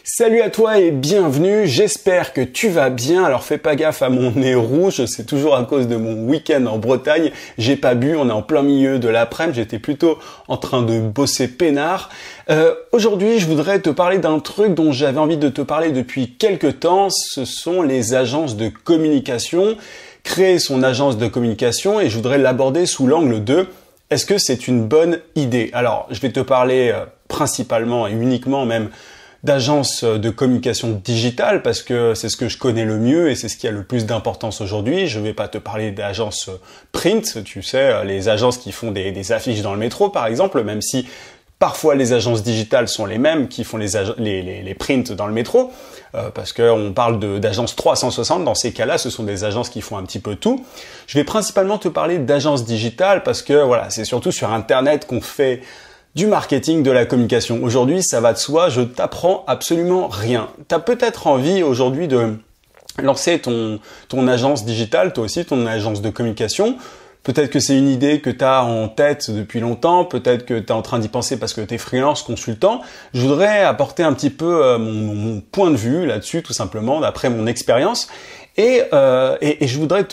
Salut à toi et bienvenue, j'espère que tu vas bien. Alors fais pas gaffe à mon nez rouge, c'est toujours à cause de mon week-end en Bretagne. J'ai pas bu, on est en plein milieu de l'après-midi, j'étais plutôt en train de bosser peinard. Aujourd'hui, je voudrais te parler d'un truc dont j'avais envie de te parler depuis quelques temps, ce sont les agences de communication. Créer son agence de communication et je voudrais l'aborder sous l'angle de est-ce que c'est une bonne idée? Alors, je vais te parler principalement et uniquement même d'agences de communication digitale parce que c'est ce que je connais le mieux et c'est ce qui a le plus d'importance aujourd'hui. Je vais pas te parler d'agences print, tu sais, les agences qui font des affiches dans le métro par exemple, même si parfois les agences digitales sont les mêmes qui font les prints dans le métro, parce qu'on parle d'agences 360, dans ces cas-là, ce sont des agences qui font un petit peu tout. Je vais principalement te parler d'agences digitales parce que voilà, c'est surtout sur Internet qu'on fait du marketing, de la communication. Aujourd'hui, ça va de soi, je t'apprends absolument rien. Tu as peut-être envie aujourd'hui de lancer ton agence digitale, toi aussi, ton agence de communication. Peut-être que c'est une idée que tu as en tête depuis longtemps, peut-être que tu es en train d'y penser parce que tu es freelance, consultant. Je voudrais apporter un petit peu mon point de vue là-dessus, tout simplement, d'après mon expérience. Et je voudrais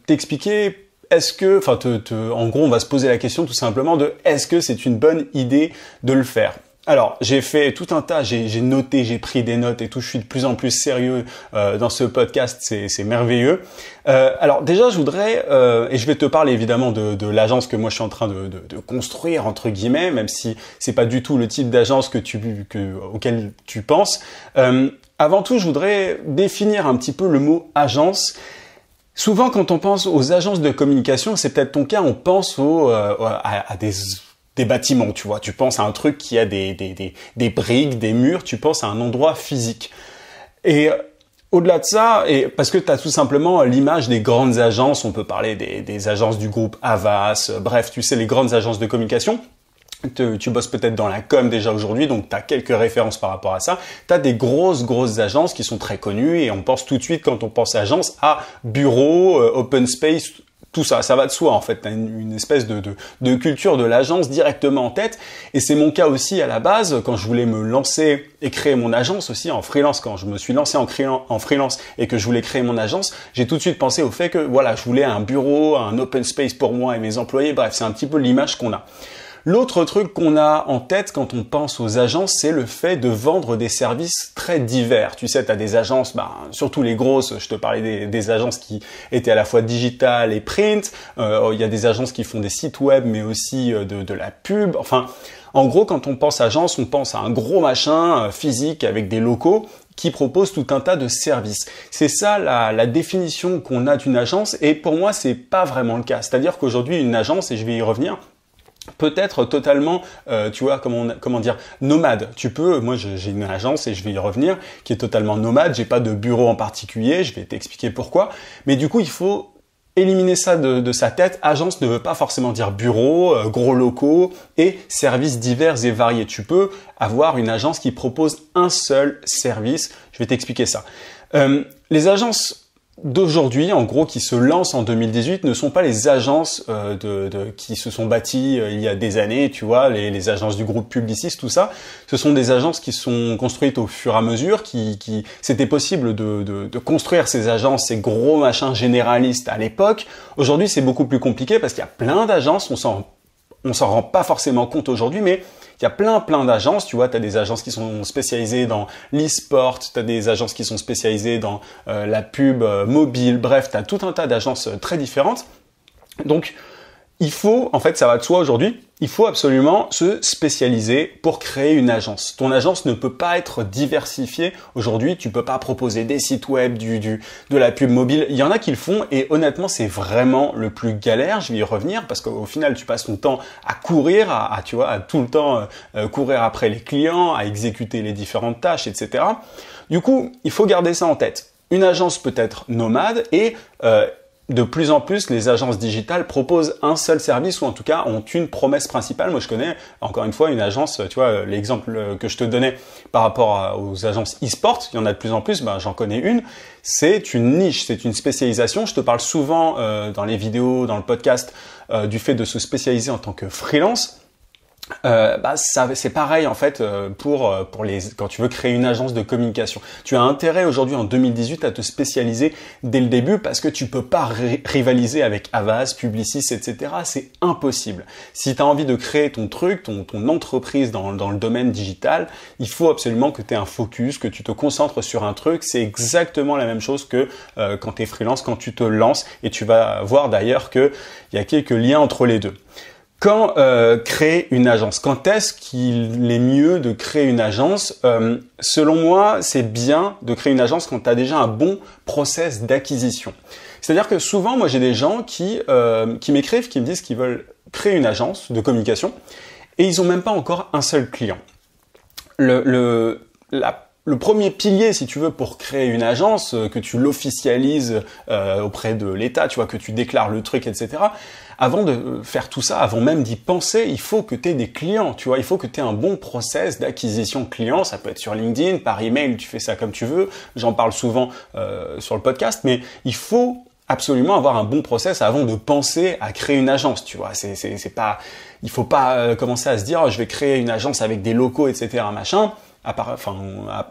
t'expliquer en gros, on va se poser la question tout simplement de est-ce que c'est une bonne idée de le faire? Alors, j'ai fait tout un tas, j'ai noté, j'ai pris des notes et tout, je suis de plus en plus sérieux dans ce podcast, c'est merveilleux. Alors déjà, je voudrais, et je vais te parler évidemment de l'agence que moi je suis en train de construire, entre guillemets, même si c'est pas du tout le type d'agence auquel tu penses. Avant tout, je voudrais définir un petit peu le mot agence. Souvent, quand on pense aux agences de communication, c'est peut-être ton cas, on pense à des bâtiments, tu vois. Tu penses à un truc qui a des briques, des murs, tu penses à un endroit physique. Et au-delà de ça, et parce que tu as tout simplement l'image des grandes agences, on peut parler des agences du groupe Havas, bref, tu sais, les grandes agences de communication. Tu bosses peut-être dans la com déjà aujourd'hui, donc tu as quelques références par rapport à ça. Tu as des grosses agences qui sont très connues et on pense tout de suite, quand on pense agence, à bureau, open space, tout ça. Ça va de soi en fait. Tu as une espèce de culture de l'agence directement en tête. Et c'est mon cas aussi à la base, quand je voulais me lancer et créer mon agence aussi en freelance. Quand je me suis lancé en freelance et que je voulais créer mon agence, j'ai tout de suite pensé au fait que voilà, je voulais un bureau, un open space pour moi et mes employés. Bref, c'est un petit peu l'image qu'on a. L'autre truc qu'on a en tête quand on pense aux agences, c'est le fait de vendre des services très divers. Tu sais, tu as des agences, surtout les grosses, je te parlais des agences qui étaient à la fois digitales et print. Il y a des agences qui font des sites web, mais aussi de la pub. Enfin, en gros, quand on pense agence, on pense à un gros machin physique avec des locaux qui propose tout un tas de services. C'est ça la définition qu'on a d'une agence et pour moi, c'est pas vraiment le cas. C'est-à-dire qu'aujourd'hui, une agence, et je vais y revenir, peut être totalement, tu vois, comment dire, nomade. Moi j'ai une agence et je vais y revenir, qui est totalement nomade. J'ai pas de bureau en particulier, je vais t'expliquer pourquoi. Mais du coup, il faut éliminer ça de sa tête. Agence ne veut pas forcément dire bureau, gros locaux et services divers et variés. Tu peux avoir une agence qui propose un seul service. Je vais t'expliquer ça. Les agences d'aujourd'hui, en gros, qui se lancent en 2018, ne sont pas les agences qui se sont bâties il y a des années, tu vois, les agences du groupe Publicis, tout ça. Ce sont des agences qui sont construites au fur et à mesure, c'était possible de construire ces agences, ces gros machins généralistes à l'époque. Aujourd'hui, c'est beaucoup plus compliqué parce qu'il y a plein d'agences, on s'en rend pas forcément compte aujourd'hui, mais il y a plein d'agences, tu vois, tu as des agences qui sont spécialisées dans l'e-sport, tu as des agences qui sont spécialisées dans la pub mobile, bref, tu as tout un tas d'agences très différentes. Donc, il faut, en fait, ça va de soi aujourd'hui, il faut absolument se spécialiser pour créer une agence. Ton agence ne peut pas être diversifiée. Aujourd'hui, tu peux pas proposer des sites web, de la pub mobile. Il y en a qui le font et honnêtement, c'est vraiment le plus galère. Je vais y revenir parce qu'au final, tu passes ton temps à courir, à tout le temps courir après les clients, à exécuter les différentes tâches, etc. Du coup, il faut garder ça en tête. Une agence peut être nomade et de plus en plus, les agences digitales proposent un seul service ou en tout cas ont une promesse principale. Moi, je connais encore une fois une agence, tu vois, l'exemple que je te donnais par rapport aux agences e-sport, il y en a de plus en plus, j'en connais une. C'est une niche, c'est une spécialisation. Je te parle souvent dans les vidéos, dans le podcast, du fait de se spécialiser en tant que freelance. c'est pareil en fait quand tu veux créer une agence de communication. Tu as intérêt aujourd'hui en 2018 à te spécialiser dès le début parce que tu peux pas rivaliser avec Havas, Publicis, etc. C'est impossible. Si tu as envie de créer ton truc, ton entreprise dans le domaine digital, il faut absolument que tu aies un focus, que tu te concentres sur un truc. C'est exactement la même chose que quand tu es freelance, quand tu te lances, et tu vas voir d'ailleurs qu'il y a quelques liens entre les deux. Quand créer une agence? Quand est-ce qu'il est mieux de créer une agence? Selon moi, c'est bien de créer une agence quand tu as déjà un bon process d'acquisition. C'est-à-dire que souvent, moi j'ai des gens qui m'écrivent, qui me disent qu'ils veulent créer une agence de communication et ils n'ont même pas encore un seul client. Le premier pilier, si tu veux, pour créer une agence, que tu l'officialises auprès de l'État, tu vois, que tu déclares le truc, etc. Avant de faire tout ça, avant même d'y penser, il faut que tu aies des clients, tu vois. Il faut que tu aies un bon process d'acquisition client. Ça peut être sur LinkedIn, par email, tu fais ça comme tu veux. J'en parle souvent sur le podcast, mais il faut absolument avoir un bon process avant de penser à créer une agence, tu vois. Il faut pas commencer à se dire, oh, je vais créer une agence avec des locaux, etc., machin.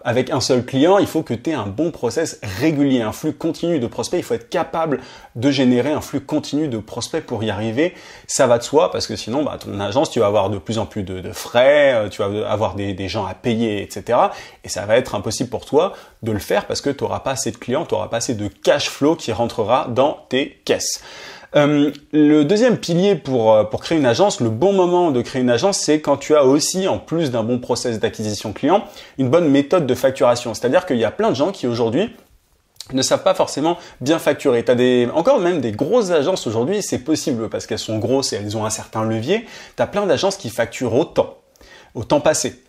Avec un seul client, il faut que tu aies un bon process régulier, un flux continu de prospects. Il faut être capable de générer un flux continu de prospects pour y arriver. Ça va de soi parce que sinon, ton agence, tu vas avoir de plus en plus de frais, tu vas avoir des gens à payer, etc. Et ça va être impossible pour toi de le faire parce que tu n'auras pas assez de clients, tu n'auras pas assez de cash flow qui rentrera dans tes caisses. Le deuxième pilier pour créer une agence, le bon moment de créer une agence, c'est quand tu as aussi, en plus d'un bon process d'acquisition client, une bonne méthode de facturation. C'est-à-dire qu'il y a plein de gens qui aujourd'hui ne savent pas forcément bien facturer. Encore même des grosses agences aujourd'hui, c'est possible parce qu'elles sont grosses et elles ont un certain levier. Tu as plein d'agences qui facturent au temps passé.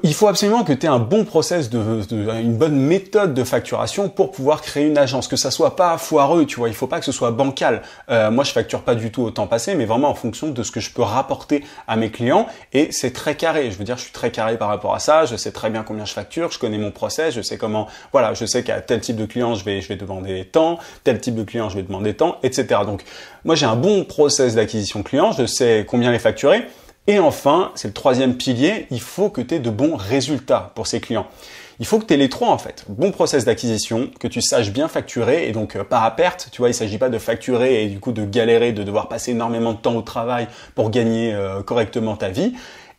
Il faut absolument que tu aies un bon process, une bonne méthode de facturation pour pouvoir créer une agence, que ça soit pas foireux, tu vois. Il faut pas que ce soit bancal. Moi, je facture pas du tout au temps passé, mais vraiment en fonction de ce que je peux rapporter à mes clients. Et c'est très carré. Je veux dire, je suis très carré par rapport à ça. Je sais très bien combien je facture. Je connais mon process. Je sais comment. Voilà, je sais qu'à tel type de client, je vais demander tant. Tel type de client, je vais demander tant, etc. Donc, moi, j'ai un bon process d'acquisition client. Je sais combien les facturer. Et enfin, c'est le troisième pilier, il faut que tu aies de bons résultats pour ces clients. Il faut que tu aies les trois en fait. Bon process d'acquisition, que tu saches bien facturer et donc pas à perte. Tu vois, il s'agit pas de facturer et du coup de galérer, de devoir passer énormément de temps au travail pour gagner correctement ta vie.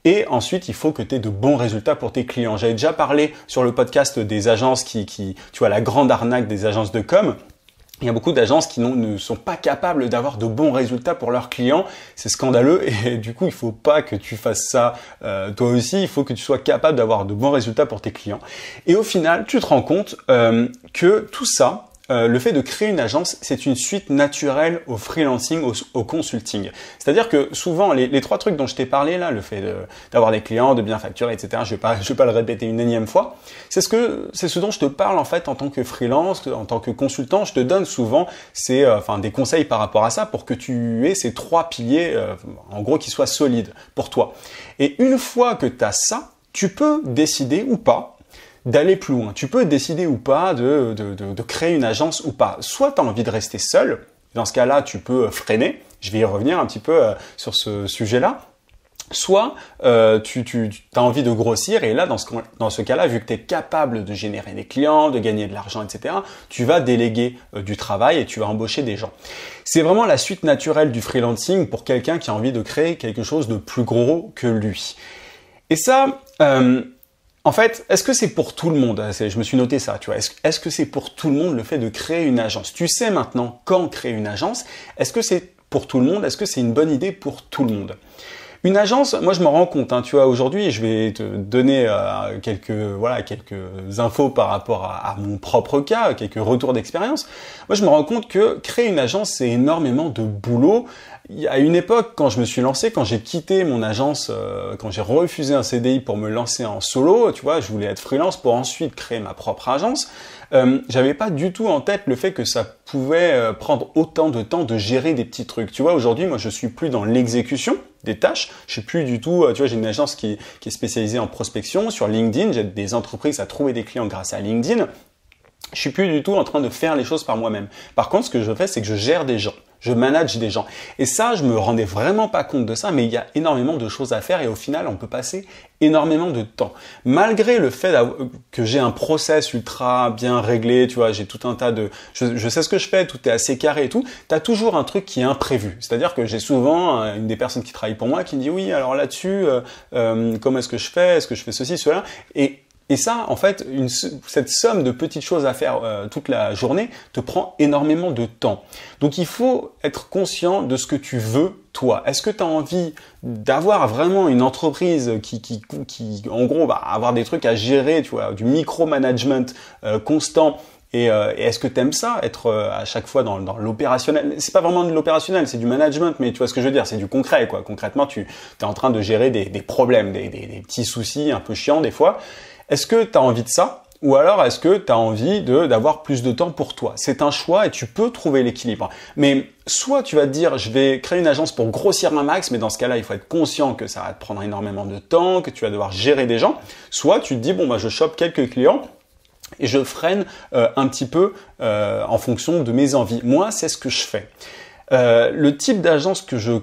Et ensuite, il faut que tu aies de bons résultats pour tes clients. J'avais déjà parlé sur le podcast des agences tu vois, la grande arnaque des agences de com'. Il y a beaucoup d'agences qui ne sont pas capables d'avoir de bons résultats pour leurs clients. C'est scandaleux et du coup, il faut pas que tu fasses ça toi aussi. Il faut que tu sois capable d'avoir de bons résultats pour tes clients. Et au final, tu te rends compte que tout ça, le fait de créer une agence, c'est une suite naturelle au freelancing, au consulting. C'est-à-dire que souvent, les trois trucs dont je t'ai parlé là, le fait d'avoir des clients, de bien facturer, etc., je vais pas le répéter une énième fois, c'est ce dont je te parle en fait en tant que freelance, en tant que consultant. Je te donne souvent des conseils par rapport à ça pour que tu aies ces trois piliers, en gros, qui soient solides pour toi. Et une fois que tu as ça, tu peux décider ou pas d'aller plus loin. Tu peux décider ou pas de créer une agence ou pas. Soit tu as envie de rester seul, dans ce cas-là, tu peux freiner. Je vais y revenir un petit peu sur ce sujet-là. Soit tu as envie de grossir et là, dans ce cas-là, vu que tu es capable de générer des clients, de gagner de l'argent, etc., tu vas déléguer du travail et tu vas embaucher des gens. C'est vraiment la suite naturelle du freelancing pour quelqu'un qui a envie de créer quelque chose de plus gros que lui. Et ça... en fait, est-ce que c'est pour tout le monde? Je me suis noté ça, tu vois. Est-ce que c'est pour tout le monde le fait de créer une agence? Tu sais maintenant quand créer une agence. Est-ce que c'est pour tout le monde? Est-ce que c'est une bonne idée pour tout le monde? Une agence, moi je me rends compte, tu vois, aujourd'hui, je vais te donner quelques infos par rapport à mon propre cas, quelques retours d'expérience. Moi je me rends compte que créer une agence, c'est énormément de boulot. Il y a une époque, quand je me suis lancé, quand j'ai quitté mon agence, quand j'ai refusé un CDI pour me lancer en solo, tu vois, je voulais être freelance pour ensuite créer ma propre agence. J'avais pas du tout en tête le fait que ça pouvait prendre autant de temps de gérer des petits trucs. Tu vois, aujourd'hui, moi, je suis plus dans l'exécution des tâches. Je suis plus du tout, tu vois, j'ai une agence qui est spécialisée en prospection sur LinkedIn. J'aide des entreprises à trouver des clients grâce à LinkedIn. Je suis plus du tout en train de faire les choses par moi-même. Par contre, ce que je fais, c'est que je gère des gens. je manage des gens. Et ça, je me rendais vraiment pas compte de ça, mais il y a énormément de choses à faire et au final, on peut passer énormément de temps. Malgré le fait que j'ai un process ultra bien réglé, tu vois, j'ai tout un tas de... Je sais ce que je fais, tout est assez carré et tout, tu as toujours un truc qui est imprévu. C'est-à-dire que j'ai souvent une des personnes qui travaille pour moi qui me dit « Oui, alors là-dessus, comment est-ce que je fais ? Est-ce que je fais ceci, cela ?» Et ça, en fait, cette somme de petites choses à faire toute la journée te prend énormément de temps. Donc, il faut être conscient de ce que tu veux, toi. Est-ce que tu as envie d'avoir vraiment une entreprise qui en gros, va avoir des trucs à gérer, tu vois, du micromanagement constant et est-ce que tu aimes ça, être à chaque fois dans l'opérationnel? C'est pas vraiment de l'opérationnel, c'est du management, mais tu vois ce que je veux dire, c'est du concret, quoi. Concrètement, tu es en train de gérer des problèmes, des petits soucis un peu chiants des fois. Est-ce que tu as envie de ça ou alors est-ce que tu as envie d'avoir plus de temps pour toi? C'est un choix et tu peux trouver l'équilibre. Mais soit tu vas te dire je vais créer une agence pour grossir un max, mais dans ce cas-là, il faut être conscient que ça va te prendre énormément de temps, que tu vas devoir gérer des gens. Soit tu te dis bon bah je chope quelques clients et je freine un petit peu en fonction de mes envies. Moi, c'est ce que je fais. Le type d'agence que j'ai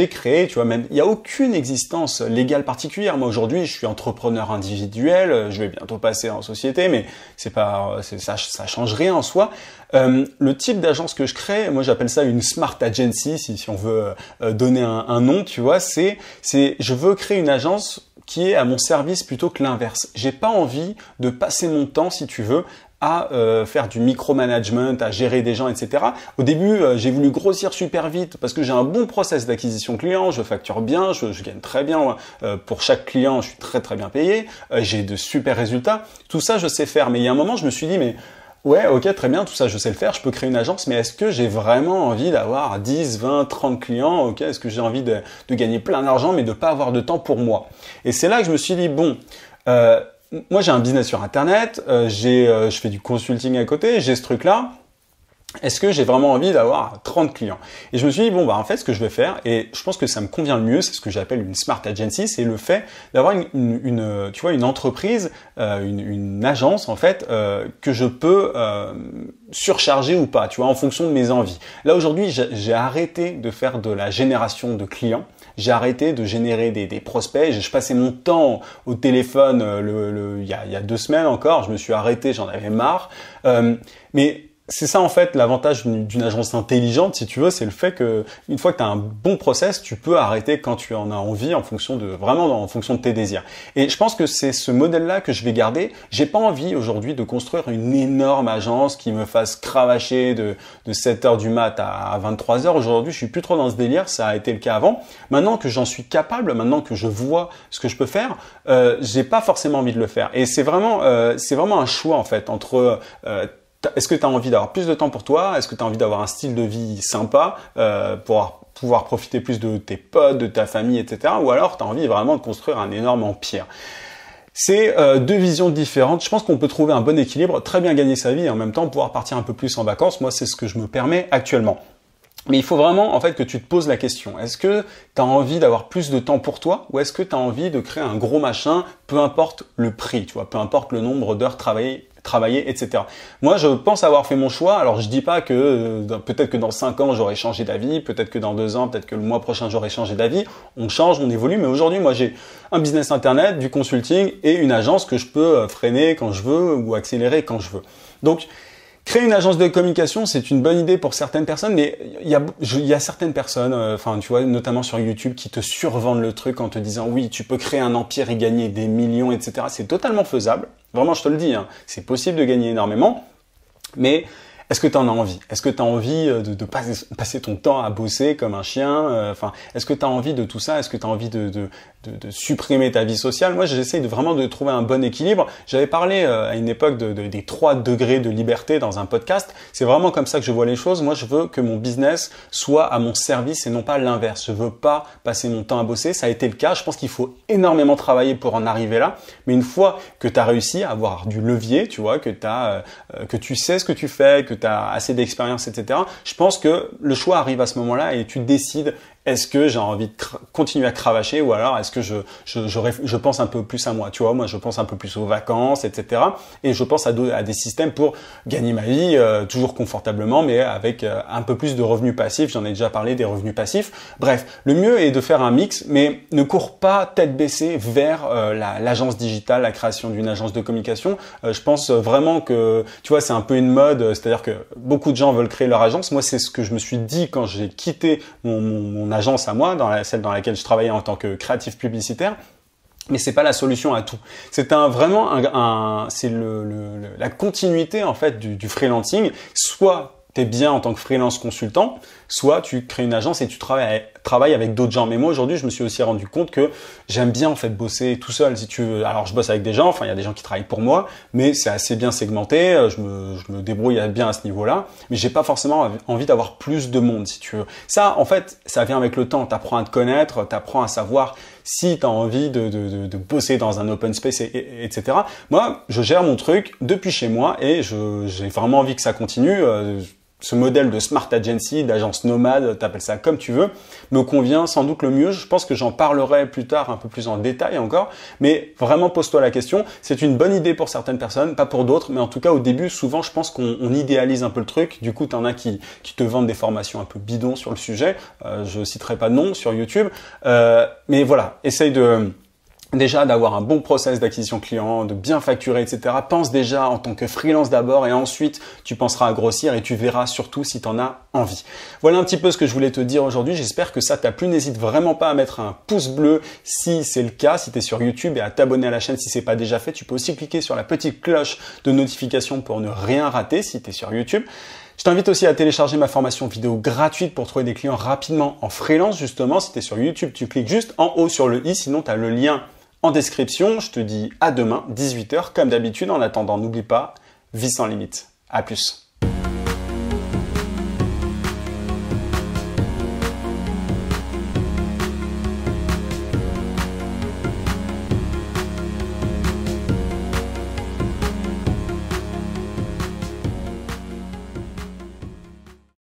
créé, tu vois, même, il n'y a aucune existence légale particulière. Moi, aujourd'hui, je suis entrepreneur individuel, je vais bientôt passer en société, mais ça change rien en soi. Le type d'agence que je crée, moi, j'appelle ça une smart agency, si on veut donner un nom, tu vois, je veux créer une agence qui est à mon service plutôt que l'inverse. J'ai pas envie de passer mon temps, si tu veux, à faire du micromanagement, à gérer des gens, etc. Au début, j'ai voulu grossir super vite parce que j'ai un bon process d'acquisition client, je facture bien, je gagne très bien. Pour chaque client, je suis très très bien payé, j'ai de super résultats. Tout ça, je sais faire. Mais il y a un moment, je me suis dit, mais ouais, ok, très bien, tout ça, je sais le faire, je peux créer une agence, mais est-ce que j'ai vraiment envie d'avoir 10, 20, 30 clients? Ok, est-ce que j'ai envie de gagner plein d'argent, mais de pas avoir de temps pour moi? Et c'est là que je me suis dit, bon... moi, j'ai un business sur Internet, je fais du consulting à côté, j'ai ce truc-là. Est-ce que j'ai vraiment envie d'avoir 30 clients? Et je me suis dit, bon, bah, en fait, ce que je vais faire, et je pense que ça me convient le mieux, c'est ce que j'appelle une smart agency, c'est le fait d'avoir tu vois, une entreprise, une agence, en fait, que je peux surcharger ou pas, tu vois, en fonction de mes envies. Là, aujourd'hui, j'ai arrêté de faire de la génération de clients. J'ai arrêté de générer des prospects. Je passais mon temps au téléphone il y a 2 semaines encore. Je me suis arrêté, j'en avais marre. Mais c'est ça en fait l'avantage d'une agence intelligente, si tu veux, c'est le fait que une fois que tu as un bon process, tu peux arrêter quand tu en as envie en fonction de tes désirs. Et je pense que c'est ce modèle-là que je vais garder. J'ai pas envie aujourd'hui de construire une énorme agence qui me fasse cravacher de 7h du mat à 23h. Aujourd'hui, je suis plus trop dans ce délire, ça a été le cas avant. Maintenant que j'en suis capable, maintenant que je vois ce que je peux faire, j'ai pas forcément envie de le faire. Et c'est vraiment un choix en fait entre est-ce que tu as envie d'avoir plus de temps pour toi? Est-ce que tu as envie d'avoir un style de vie sympa pour pouvoir profiter plus de tes potes, de ta famille, etc. Ou alors tu as envie vraiment de construire un énorme empire? C'est 2 visions différentes. Je pense qu'on peut trouver un bon équilibre, très bien gagner sa vie et en même temps pouvoir partir un peu plus en vacances. Moi, c'est ce que je me permets actuellement. Mais il faut vraiment en fait que tu te poses la question. Est-ce que tu as envie d'avoir plus de temps pour toi ou est-ce que tu as envie de créer un gros machin, peu importe le prix, tu vois, peu importe le nombre d'heures travaillées, etc. Moi, je pense avoir fait mon choix. Alors, je dis pas que peut-être que dans 5 ans, j'aurai changé d'avis, peut-être que dans 2 ans, peut-être que le mois prochain, j'aurai changé d'avis. On change, on évolue. Mais aujourd'hui, moi, j'ai un business internet, du consulting et une agence que je peux freiner quand je veux ou accélérer quand je veux. Donc, créer une agence de communication, c'est une bonne idée pour certaines personnes, mais il y a certaines personnes, enfin tu vois, notamment sur YouTube, qui te survendent le truc en te disant oui, tu peux créer un empire et gagner des millions, etc. C'est totalement faisable. Vraiment, je te le dis, hein, c'est possible de gagner énormément, mais est-ce que tu en as envie? Est-ce que tu as envie de passer ton temps à bosser comme un chien? Enfin, est-ce que tu as envie de tout ça? Est-ce que tu as envie de supprimer ta vie sociale? Moi, j'essaie vraiment de trouver un bon équilibre. J'avais parlé à une époque des 3 degrés de liberté dans un podcast. C'est vraiment comme ça que je vois les choses. Moi, je veux que mon business soit à mon service et non pas l'inverse. Je veux pas passer mon temps à bosser. Ça a été le cas. Je pense qu'il faut énormément travailler pour en arriver là. Mais une fois que tu as réussi à avoir du levier, tu vois, que tu sais ce que tu fais, que tu as assez d'expérience, etc. Je pense que le choix arrive à ce moment-là et tu décides est-ce que j'ai envie de continuer à cravacher ou alors est-ce que je pense un peu plus à moi, tu vois, moi je pense un peu plus aux vacances, etc. Et je pense à des systèmes pour gagner ma vie toujours confortablement, mais avec un peu plus de revenus passifs. J'en ai déjà parlé des revenus passifs. Bref, le mieux est de faire un mix, mais ne cours pas tête baissée vers l'agence digitale, la création d'une agence de communication. Je pense vraiment que, tu vois, c'est un peu une mode, c'est-à-dire que beaucoup de gens veulent créer leur agence. Moi, c'est ce que je me suis dit quand j'ai quitté mon agence à moi, celle dans laquelle je travaillais en tant que créatif publicitaire. Mais c'est pas la solution à tout. C'est c'est la continuité en fait du freelancing. Soit tu es bien en tant que freelance consultant, soit tu crées une agence et tu travailles avec d'autres gens. Mais moi aujourd'hui, je me suis aussi rendu compte que j'aime bien en fait bosser tout seul. Si tu veux, alors je bosse avec des gens, enfin il y a des gens qui travaillent pour moi, mais c'est assez bien segmenté. Je me débrouille bien à ce niveau-là, mais j'ai pas forcément envie d'avoir plus de monde, si tu veux. Ça, en fait, ça vient avec le temps. T'apprends à te connaître, t'apprends à savoir si tu as envie de bosser dans un open space, etc. Moi, je gère mon truc depuis chez moi et j'ai vraiment envie que ça continue. Ce modèle de smart agency, d'agence nomade, t'appelles ça comme tu veux, me convient sans doute le mieux. Je pense que j'en parlerai plus tard un peu plus en détail encore, mais vraiment pose-toi la question. C'est une bonne idée pour certaines personnes, pas pour d'autres, mais en tout cas au début, souvent je pense qu'on idéalise un peu le truc. Du coup, t'en as qui te vendent des formations un peu bidons sur le sujet. Je citerai pas de nom sur YouTube, mais voilà, essaye déjà d'avoir un bon process d'acquisition client, de bien facturer, etc. Pense déjà en tant que freelance d'abord et ensuite tu penseras à grossir et tu verras surtout si tu en as envie. Voilà un petit peu ce que je voulais te dire aujourd'hui. J'espère que ça t'a plu. N'hésite vraiment pas à mettre un pouce bleu si c'est le cas, si tu es sur YouTube, et à t'abonner à la chaîne si c'est pas déjà fait. Tu peux aussi cliquer sur la petite cloche de notification pour ne rien rater si tu es sur YouTube. Je t'invite aussi à télécharger ma formation vidéo gratuite pour trouver des clients rapidement en freelance. Justement, si tu es sur YouTube, tu cliques juste en haut sur le i, sinon tu as le lien en description. Je te dis à demain, 18 h comme d'habitude. En attendant, n'oublie pas, vie sans limite. À plus.